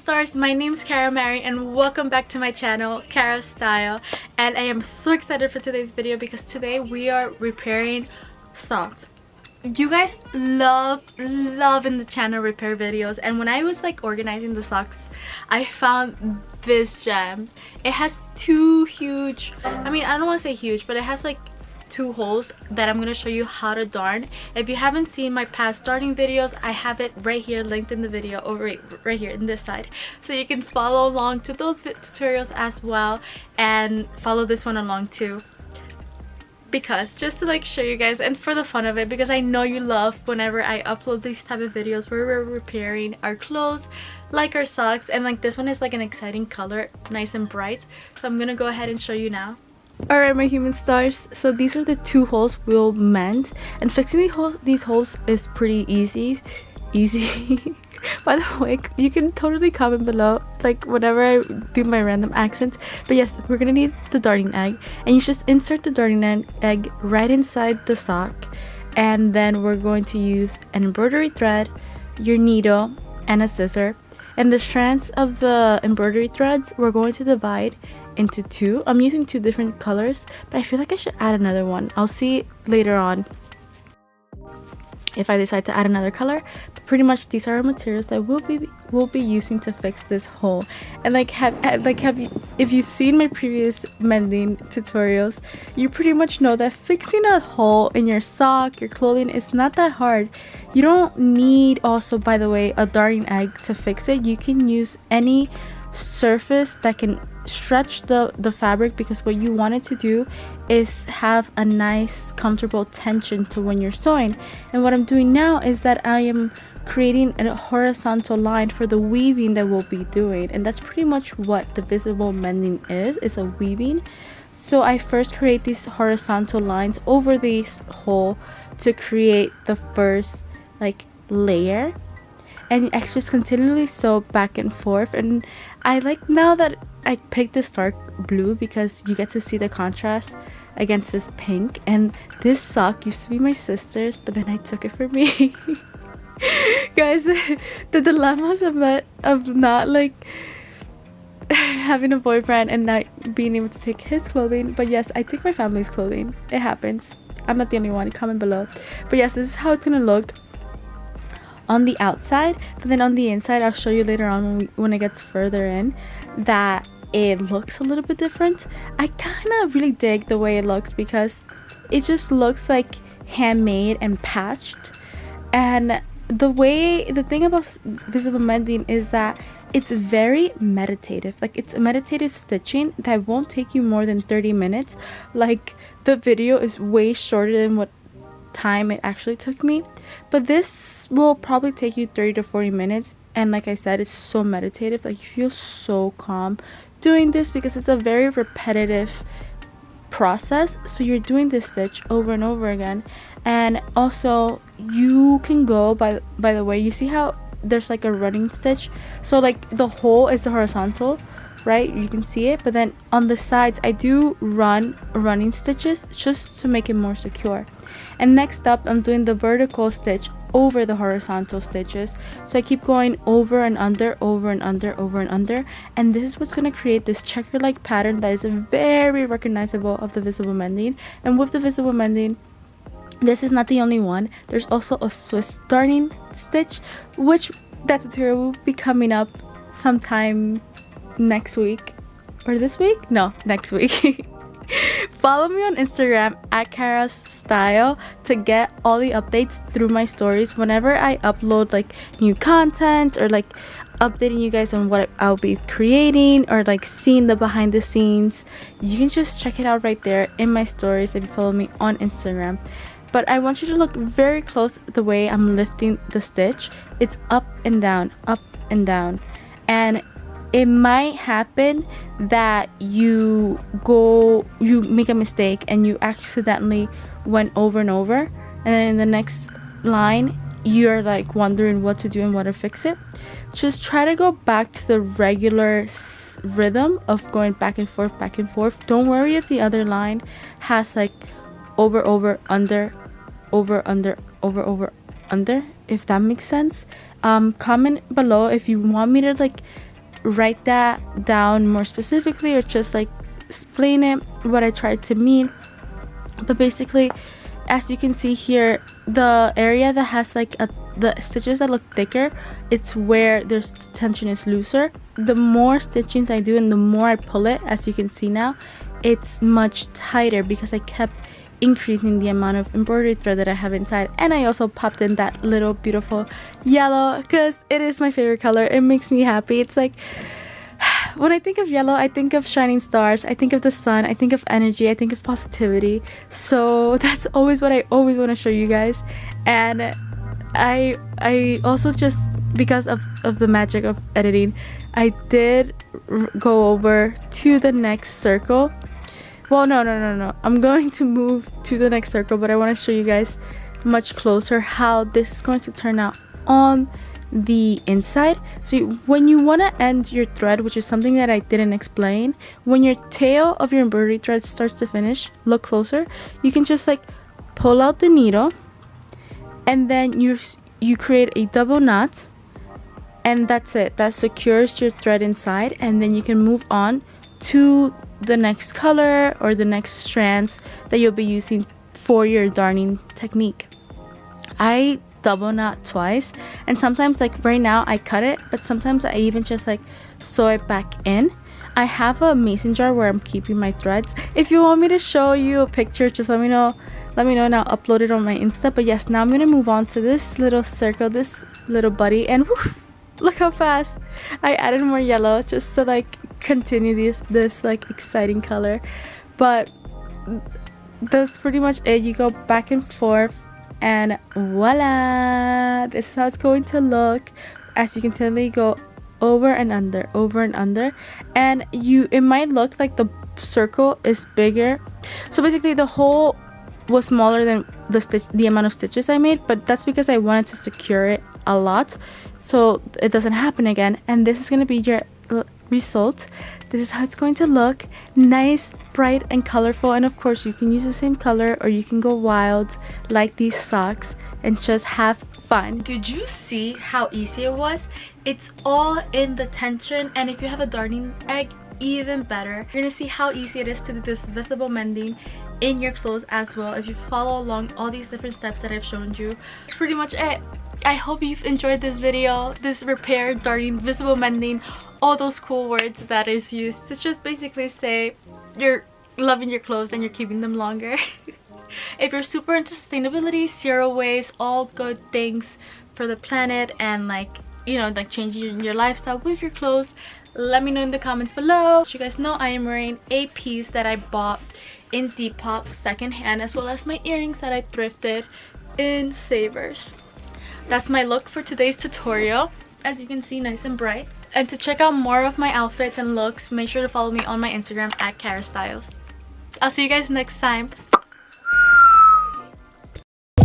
stars, my name's Kaaramary and welcome back to my channel, Kara Style. And I am so excited for today's video because today we are repairing socks. You guys love in the channel repair videos, and when I was like organizing the socks, I found this gem. It has two huge, I mean, I don't want to say huge, but it has like two holes that I'm going to show you how to darn. If you haven't seen my past darning videos, I have it right here linked in the video over right here in this side, so you can follow along to those tutorials as well and follow this one along too, because just to like show you guys and for the fun of it, because I know you love whenever I upload these type of videos where we're repairing our clothes like our socks. And like this one is like an exciting color, nice and bright, so I'm gonna go ahead and show you now. Alright, my human stars, so these are the two holes we'll mend, and fixing these holes is pretty easy. By the way, you can totally comment below like whenever I do my random accents, but yes, we're gonna need the darning egg, and you just insert the darning egg right inside the sock, and then we're going to use an embroidery thread, your needle, and a scissor. And the strands of the embroidery threads we're going to divide into two. I'm using two different colors, but I feel like I should add another one. I'll see later on if I decide to add another color, but pretty much these are our materials that we'll be using to fix this hole. And like if you've seen my previous mending tutorials, you pretty much know that fixing a hole in your sock, your clothing, is not that hard. You don't need, also by the way, a darning egg to fix it. You can use any surface that can stretch the fabric, because what you want it to do is have a nice comfortable tension to when you're sewing. And what I'm doing now is that I am creating a horizontal line for the weaving that we'll be doing, and that's pretty much what the visible mending is a weaving. So I first create these horizontal lines over this hole to create the first like layer, and I just continually sew back and forth. And I like now that I picked this dark blue because you get to see the contrast against this pink. And this sock used to be my sister's, but then I took it for me. Guys, the dilemmas of not like having a boyfriend and not being able to take his clothing. But yes, I take my family's clothing. It happens. I'm not the only one. Comment below. But yes, this is how it's gonna look on the outside, but then on the inside I'll show you later on when it gets further in that it looks a little bit different. I kind of really dig the way it looks because it just looks like handmade and patched. And the thing about visible mending is that it's very meditative. Like, it's a meditative stitching that won't take you more than 30 minutes. Like, the video is way shorter than what time it actually took me, but this will probably take you 30 to 40 minutes. And like I said, it's so meditative. Like, you feel so calm doing this because it's a very repetitive process. So you're doing this stitch over and over again. And also you can go by the way, you see how there's like a running stitch, so like the hole is the horizontal, right? You can see it, but then on the sides I do running stitches just to make it more secure. And next up, I'm doing the vertical stitch over the horizontal stitches, so I keep going over and under, over and under, over and under, and this is what's going to create this checker like pattern that is very recognizable of the visible mending. And with the visible mending, this is not the only one. There's also a Swiss darning stitch, which that tutorial will be coming up sometime next week, or this week? No, next week. Follow me on Instagram at Kara Style to get all the updates through my stories whenever I upload like new content, or like updating you guys on what I'll be creating, or like seeing the behind the scenes. You can just check it out right there in my stories if you follow me on Instagram. But I want you to look very close the way I'm lifting the stitch. It's up and down, and it might happen that you make a mistake and you accidentally went over and over, and then in the next line you're like wondering what to do and what to fix it. Just try to go back to the regular rhythm of going back and forth. Don't worry if the other line has like over under, if that makes sense. Comment below if you want me to like write that down more specifically or just like explain it what I tried to mean. But basically, as you can see here, the area that has like the stitches that look thicker, it's where there's tension is looser. The more stitchings I do and the more I pull it, as you can see now, it's much tighter because I kept increasing the amount of embroidery thread that I have inside. And I also popped in that little beautiful yellow because it is my favorite color. It makes me happy. It's like, when I think of yellow, I think of shining stars, I think of the sun, I think of energy, I think of positivity. So that's always what I always want to show you guys. And I also, just because of the magic of editing, I did go over to the next circle. Well, no, I'm going to move to the next circle, but I want to show you guys much closer how this is going to turn out on the inside. So when you want to end your thread, which is something that I didn't explain, when your tail of your embroidery thread starts to finish, look closer, you can just like pull out the needle, and then you create a double knot, and that's it. That secures your thread inside, and then you can move on to the next color or the next strands that you'll be using for your darning technique. I double knot twice, and sometimes, like right now, I cut it, but sometimes I even just like sew it back in. I have a mason jar where I'm keeping my threads. If you want me to show you a picture, just let me know and I'll upload it on my Insta. But yes, now I'm gonna move on to this little circle, this little buddy, and whew, look how fast I added more yellow just to like continue this like exciting color. But that's pretty much it. You go back and forth, and voila, this is how it's going to look. As you can tell, you go over and under, and it might look like the circle is bigger. So basically the hole was smaller than the amount of stitches I made, but that's because I wanted to secure it a lot so it doesn't happen again. And this is going to be your result. This is how it's going to look, nice, bright and colorful. And of course you can use the same color, or you can go wild like these socks and just have fun. Did you see how easy it was? It's all in the tension, and if you have a darning egg, even better. You're gonna see how easy it is to do this visible mending in your clothes as well if you follow along all these different steps that I've shown you. That's pretty much it. I hope you've enjoyed this video, this repair, darning, visible mending, all those cool words that is used to just basically say you're loving your clothes and you're keeping them longer. If you're super into sustainability, zero waste, all good things for the planet, and like, you know, like changing your lifestyle with your clothes, let me know in the comments below. As you guys know, I am wearing a piece that I bought in Depop secondhand, as well as my earrings that I thrifted in Savers. That's my look for today's tutorial. As you can see, nice and bright. And to check out more of my outfits and looks, make sure to follow me on my Instagram at kaaramary. I'll see you guys next time.